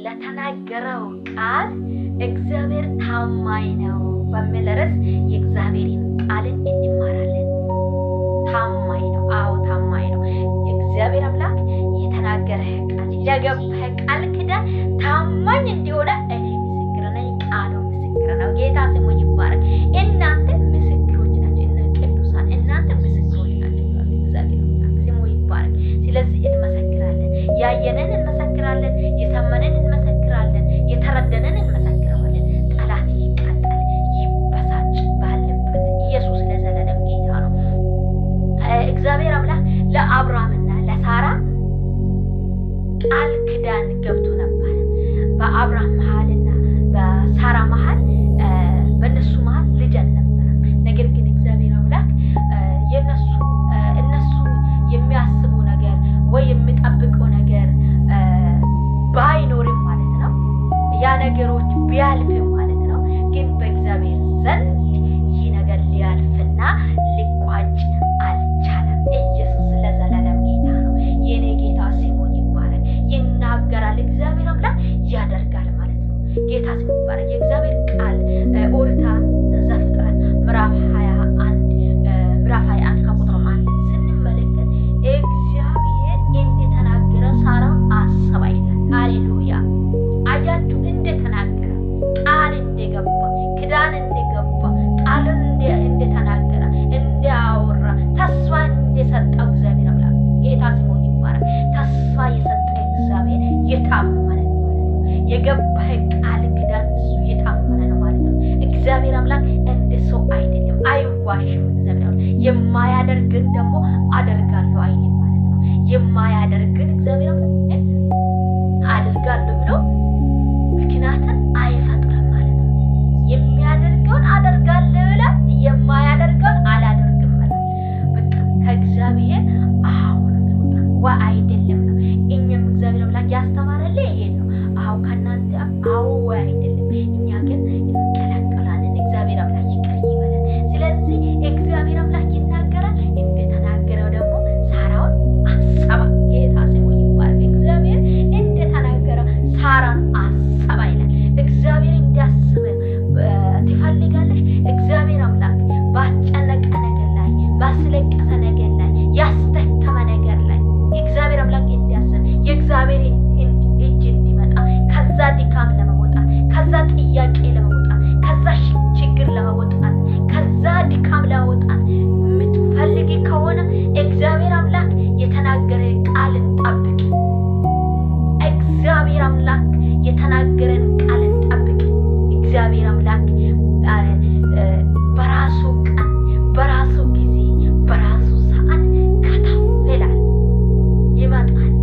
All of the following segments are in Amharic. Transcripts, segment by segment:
ለተናገረው ቃል እግዚአብሔር ታማኝ ነው በሚል ርዕስ የእግዚአብሔርን ቃልን እንማራለን። ታማኝ ነው። አዎ ታማኝ ነው። የእግዚአብሔር አምላክ የተናገረህ ቃል ለገባህ ቃል ኪዳን ታማኝ እንደሆነ እኔ ምስክር ነኝ። ቃሉ ምስክር ነው። ጌታ ስሙ ይባረክ። እናንተ ምስክሮች ናችሁ። ቅዱሳን እናንተ ምስክሮች ናችሁ። እግዚአብሔር አምላክ ስሙ ይባረክ። ስለዚህ እንመሰክራለን። ያየነን እንመሰክራለን። የሰማነን እንመሰክራለን። የተረዳነን እንመሰክራለን። ጠላት ይቃጠል ይበሳጭ ባለበት ኢየሱስ ለዘላለም ጌታ ነው። እግዚአብሔር አምላክ ለአብርሃምና ለሳራ ቃል ኪዳን ገብቶ ነበር። በአብርሃም መሐልና በሳራ መሐል በእነሱ መሐል ልጅ አልነበረም። ነገር ግን እግዚአብሔር አምላክ እነሱ የሚያስቡ ነገር ወይ የሚጠብቀው ነገር ባይኖርም ማለት ነው፣ ያ ነገሮች ቢያልፍም ማለት ነው፣ ግን በእግዚአብሔር ዘንድ ይህ ነገር ሊያልፍና ሊቋጭ አልቻለም። ኢየሱስ ለዘላለም ጌታ ነው። የኔ ጌታ ስሙ ይባረክ። ይናገራል እግዚአብሔር አምላክ ያደርጋል ማለት ነው። ጌታ ስሙ ይባረክ። የእግዚአብሔር ቃል ኦሪት ዘፍጥረት ምዕራፍ 21 ከቁጥር 1 ስንመለከት እግዚአብሔር እንደተናገረ ሳራ አሰባ ይላል። ሃሌሉያ! አያችሁ፣ እንደተናገረ ቃል እንደገባ ኪዳን እንደገባ ቃልን እንደተናገረ እንዲያወራ ተስፋ እንደሰጠው እግዚአብሔር አምላክ ጌታ ስሙ ይባረክ። ተስፋ የሰጠ እግዚአብሔር የታመነ ነው ማለት ነው። የገባህ ቃል ኪዳን እሱ የታመነ ነው ማለት ነው። እግዚአብሔር አምላክ እንደ ሰው አይደለም፣ አይዋሽም። እግዚአብሔር አምላክ የማያደርግን ደግሞ አደርጋለሁ አይልም ማለት ነው። የማያደርግን እግዚአብሔር አምላክ አደርጋለሁ ብሎ ምክንያትን አይፈጥርም ማለት ነው። የሚያደርገውን አደርጋለሁ ይላል፣ የማያደርገውን አላደርግም ማለት በቃ ከእግዚአብሔር አሁን ነው አይደለም ነው። እኛም እግዚአብሔር አምላክ ያስተማረልን ይሄን ነው። አዎ ከናንተ አዎ አይደለም። እኛ ግን እንከለከላለን። እግዚአብሔር አምላክ ይቅር ይበለን። ስለዚህ እግዚአብሔር አምላክ ይናገራል። እንደተናገረው ደግሞ ሳራውን አሰባ። ጌታ ስሙ ይባረክ። እግዚአብሔር እንደተናገረው ሳራን አሰባ ይላል። እግዚአብሔር እንዲያስብ ትፈልጋለሽ? እግዚአብሔር አምላክ ባስጨነቀ ነገር ላይ፣ ባስለቀሰ ነገር ላይ፣ ያስደከመ ነገር ላይ እግዚአብሔር አምላክ እንዲያስብ የእግዚአብሔር እጅ እንዲመጣ ከዛ ድካም ለመውጣት፣ ከዛ ጥያቄ ለመውጣት፣ ከዛ ችግር ለመውጣት፣ ከዛ ድካም ለመውጣት የምትፈልጊ ከሆነ እግዚአብሔር አምላክ የተናገረ ቃልን ጠብቂ። እግዚአብሔር አምላክ የተናገረን ቃልን ጠብቂ። እግዚአብሔር አምላክ በራሱ ቀን፣ በራሱ ጊዜ፣ በራሱ ሰዓት ከተውላል ይመጣል።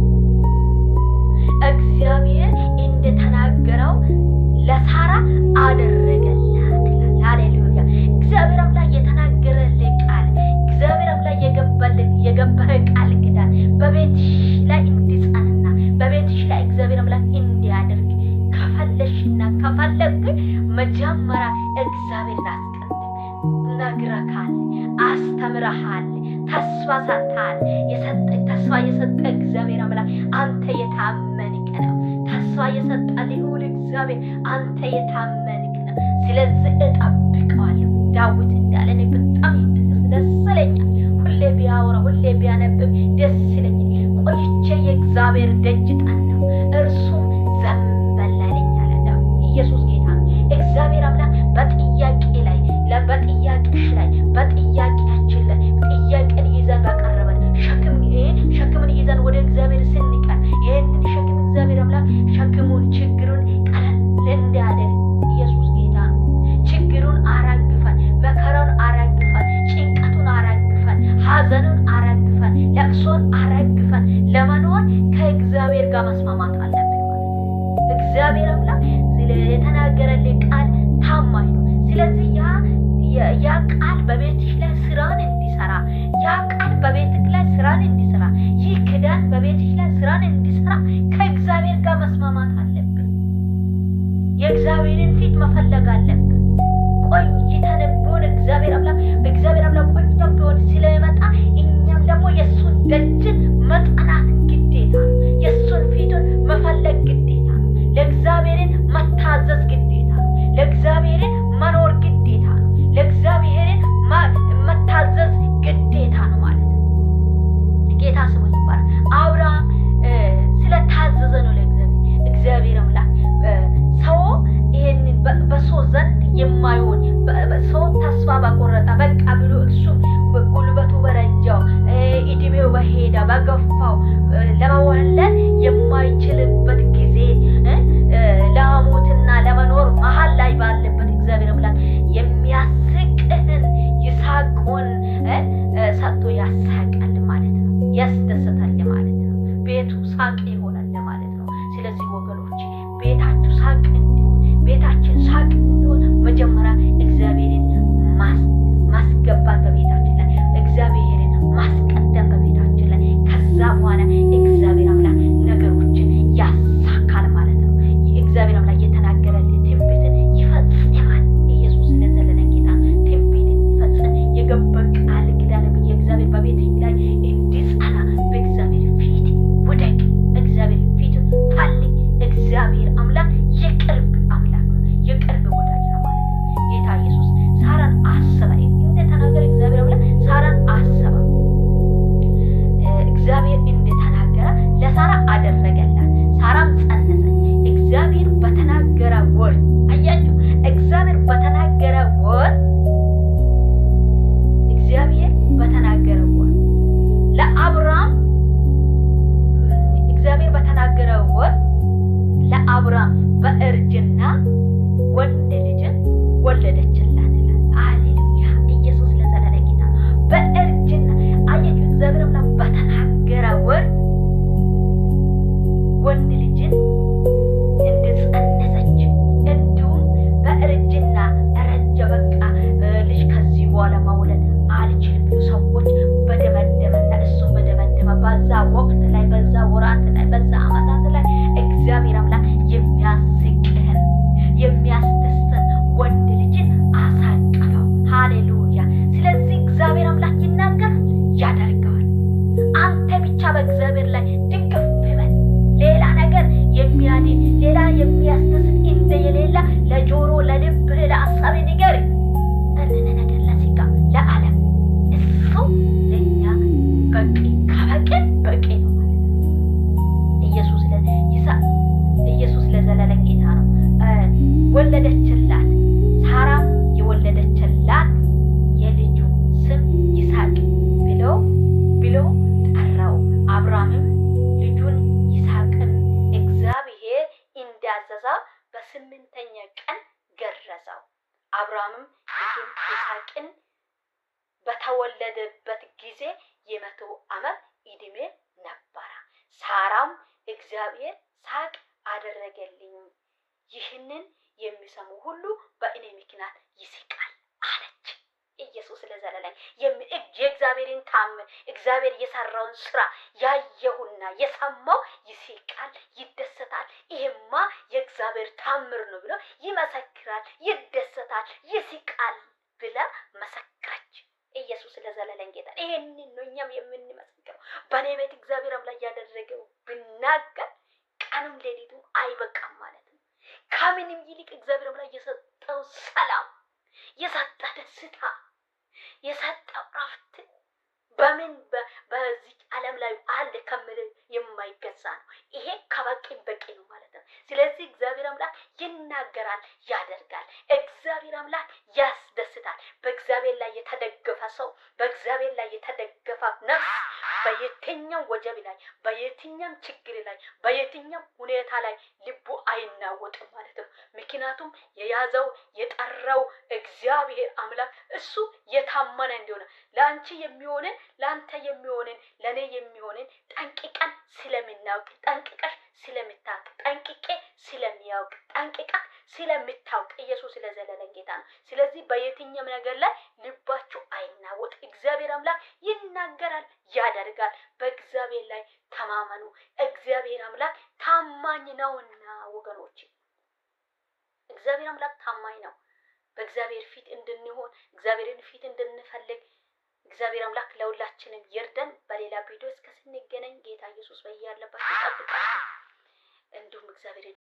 እግዚአብሔር እንደተናገረው ለሳራ አደረገላት ይላል። ሃሌሉያ! እግዚአብሔር አምላክ የተናገረልህ ቃል፣ እግዚአብሔር አምላክ የገባህ ቃል ኪዳን በቤትሽ ላይ እንዲጸናና በቤትሽ ላይ እግዚአብሔር አምላክ እንዲያደርግ ከፈለሽና ከፈለግ መጀመሪያ እግዚአብሔርን አስቀድም። ነግረካል፣ አስተምረሃል፣ ተስፋ ሰጥተሃል። ተስፋ የሰጠ እግዚአብሔር አምላክ አንተ የታመንክ ነው። ተስፋ የሰጠ ልዑል እግዚአብሔር አንተ የታመንክ ነው። ስለዚህ እጠብቀዋለሁ። ዳዊት እንዳለ እኔ በጣም ደስ ይለኛል። ሁሌ ቢያወራ ሁሌ ቢያነብብ ደስ ይለኛል። ቆይቼ የእግዚአብሔር ደጅ ጠናሁ፣ እርሱም ዘንበል አለኝ አለ። ኢየሱስ ጌታ ነው። እግዚአብሔር አምላክ በጥያቄ ላይ በጥያቄሽ ላይ በጥያቄያችን ላይ ጥያቄን ይዘን ባቀረበን ሸክምን ይዘን ወደ እግዚአብሔር ስንቀር ይህንን ሸክም እግዚአብሔር አምላክ ሸክሙን ችግሩን ቀለል እንዲያደርግ ኢየሱስ ጌታ ነው። ችግሩን አራግፈን፣ መከራውን አራግፈን፣ ጭንቀቱን አራግፈን፣ ሐዘኑን አራግፈን፣ ለቅሶን አራግፈን ለመኖር ከእግዚአብሔር ጋር መስማማት አለብን ማለት ነው። እግዚአብሔር አምላክ የተናገረልን ቃል ታማኝ ነው። ስለዚህ ያ ቃል በቤትሽ ላይ ስራን እንዲሰራ፣ ያ ቃል በቤትሽ ላይ ስራን እንዲሰራ፣ ይህ ኪዳን በቤትሽ ላይ ስራን እንዲሰራ ከእግዚአብሔር ጋር መስማማት አለብን። የእግዚአብሔርን ፊት መፈለግ አለብን። ቆይተን ቢሆን እግዚአብሔር አምላክ ቆይተን ቢሆን ስለመጣ እኛም ደግሞ የእሱን ደጅ መጠናት ግዴታ ነው። የእሱን ፊቱን መፈለግ ግዴታ ነው። ለእግዚአብሔር መታዘዝ ግዴታ ነው። ለእግዚአብሔር መኖር ግዴታ ነው። ለእግዚአብሔር መታዘዝ ግዴታ ነው ማለት ነው። ጌታ ስሙ ይባረክ። አብርሃም ስለታዘዘ ነው ለእግዚአብሔር። እግዚአብሔር አምላክ ሰው ይሄንን በሰው ዘንድ የማይሆን ሰው ተስፋ ባቆረጠ በቃ ብሎ እሱም ጉልበቱ በረጃው እድሜው በሄዳ በገፋው ለመወለድ የማይችልበት ጊዜ ለሞትና ለመኖር መሀል ላይ ባለበት እግዚአብሔር አምላክ የሚያስቅህን ይስሐቅን ሰጥቶ ያሳቃል ማለት ነው። ያስደስታል ማለት ነው። ቤቱ ሳቅ ይሆናል ማለት ነው። ስለዚህ ወገኖች ቤታችሁ ሳቅ እንዲሆን ቤታችን ሳቅ እንዲሆን መጀመሪያ እግዚአብሔርን ማስገባት በቤታችን ላይ እግዚአብሔርን ማስቀደም በቤታችን ላይ ከዛ በኋላ እግዚአብሔር አምላክ ነገሮችን ያሳካል ማለት ነው። እግዚአብሔር አምላክ የተናገረልን ትንቢትን ይፈጽማል። ኢየሱስ ለዘለለን ጌታ ትንቢትን ይፈጽም የገባ ቃል ኪዳን እግዚአብሔር በቤት ላይ እንዲጸና በእግዚአብሔር ፊት ውደቅ፣ እግዚአብሔር ፊት ፈልግ። እግዚአብሔር አምላክ የቅርብ አምላክ ነው፣ የቅርብ ወዳጅ ነው ማለት ነው። ጌታ ኢየሱስ ሳራን አሰበ እንደተናገረ እግዚአብሔር አምላክ ሳራን አሰበ። እግዚአብሔር እንደተናገረ ለሳራ አደረገላት። ሳራም ጸነሰች። እግዚአብሔር በተናገረ ወር አያችሁ፣ እግዚአብሔር በተናገረ ወር እግዚአብሔር በተናገረ ወር ለአብርሃም እግዚአብሔር በተናገረ ወር ለአብርሃም በእርጅና ወንድ ልጅን ወለደችላት ይላል። ሃሌሉያ! ኢየሱስ ለዘላለም ጌታ። በእርጅና አያችሁ፣ እግዚአብሔር አምላክ በተናገረ ወር ወንድ ልጅን እንደጸነሰች እንዲሁም በእርጅና ረጀ በቃ ልጅ ከዚህ በኋላ መውለድ አልችልም ብሎ ሰዎች በደመደመና እሱም በደመደመ በዛ ወቅት ላይ በዛ ወራት ላይ በዛ ዓመታት ላይ እግዚአብሔር አምላክ የሚያስቅህን የሚያስደስተን ወንድ ልጅን አሳቀፈው። ሃሌሉያ! ስለዚህ እግዚአብሔር አምላክ ይናገራል፣ ያደርገዋል። አንተ ብቻ በእግዚአብሔር ላይ ድግፍ በል። ሌላ ነገር የሚያድን ሌላ የሚያስደስት እንደሌለ ለጆሮ ለልብህ ለሐሳብ ንገር። እነነ ነገር ለስጋ ለዓለም እሱ ለኛ በቂ ከበቂ በቂ ነው ማለት ነው። ኢየሱስ ለዘላለም ጌታ ነው። ወለደችላት። ሳራም የወለደችላት የልጁ ስም ይስሐቅ ብሎ ጠራው። አብርሃምም ልጁን ይስሐቅን እግዚአብሔር እንዳዘዘ በስምንተኛ ቀን ገረዘው። አብርሃምም ልጁን ይስሐቅን በተወለደበት ጊዜ 100 ዓመት ዕድሜ ነበረ። ሳራም እግዚአብሔር ሳቅ አደረገልኝ፣ ይህንን የሚሰሙ ሁሉ በእኔ ምክንያት ይስቃል አለች። ኢየሱስ ለዘላለም የእግዚአብሔርን ታምር እግዚአብሔር የሰራውን ስራ ያየሁና የሰማው ይስቃል፣ ይደሰታል። ይሄማ የእግዚአብሔር ታምር ነው ብሎ ይመሰክራል፣ ይደሰታል፣ ይስቃል ብላ መሰከረች። ኢየሱስ ለዘላለም ጌታ። ይሄንን ነው እኛም የምንመሰክረው። በኔ ቤት እግዚአብሔር አምላክ ያደረገው ብናገር ቀንም ሌሊቱም አይበቃም ማለት ነው። ከምንም ይልቅ እግዚአብሔር አምላክ የሰጠው ሰላም፣ የሰጠው ደስታ፣ የሰጠው ረፍት በምን በዚህ ዓለም ላይ አለ ከምል የማይገዛ ነው። ይሄ ከበቂ በቂ ነው ማለት ነው። ስለዚህ እግዚአብሔር አምላክ ይናገራል፣ ያደርጋል። እግዚአብሔር አምላክ ያስደስታል። በእግዚአብሔር ላይ የተደገፈ ሰው፣ በእግዚአብሔር ላይ የተደገፈ ነፍስ በየትኛው ወጀብ ላይ፣ በየትኛው ችግር ላይ፣ በየትኛው ሁኔታ ላይ ልቡ አይናወጥም ማለት ነው። ምክንያቱም የያዘው የጠራው እግዚአብሔር አምላክ እሱ የታመነ እንደሆነ ለአንቺ የሚሆንን ለአንተ የሚሆንን ለኔ የሚሆንን ጠንቅቀን ስለምናውቅ ጠንቅቀሽ ስለምታውቅ ጠንቅቄ ስለሚያውቅ ጠንቅቃ ስለምታውቅ ኢየሱስ ለዘላለም ጌታ ነው። ስለዚህ በየትኛውም ነገር ላይ ልባችሁ አይናወጥ። እግዚአብሔር አምላክ ይናገራል፣ ያደርጋል። በእግዚአብሔር ላይ ተማመኑ። እግዚአብሔር አምላክ ታማኝ ነውና ወገኖች፣ እግዚአብሔር አምላክ ታማኝ ነው። በእግዚአብሔር ፊት እንድንሆን እግዚአብሔርን ፊት እንድንፈልግ እግዚአብሔር አምላክ ለሁላችንም ይርዳን። በሌላ ቪዲዮ እስከ ስንገናኝ ጌታ ኢየሱስ በያለበት ይጠብቃችሁ። እንዲሁም እግዚአብሔር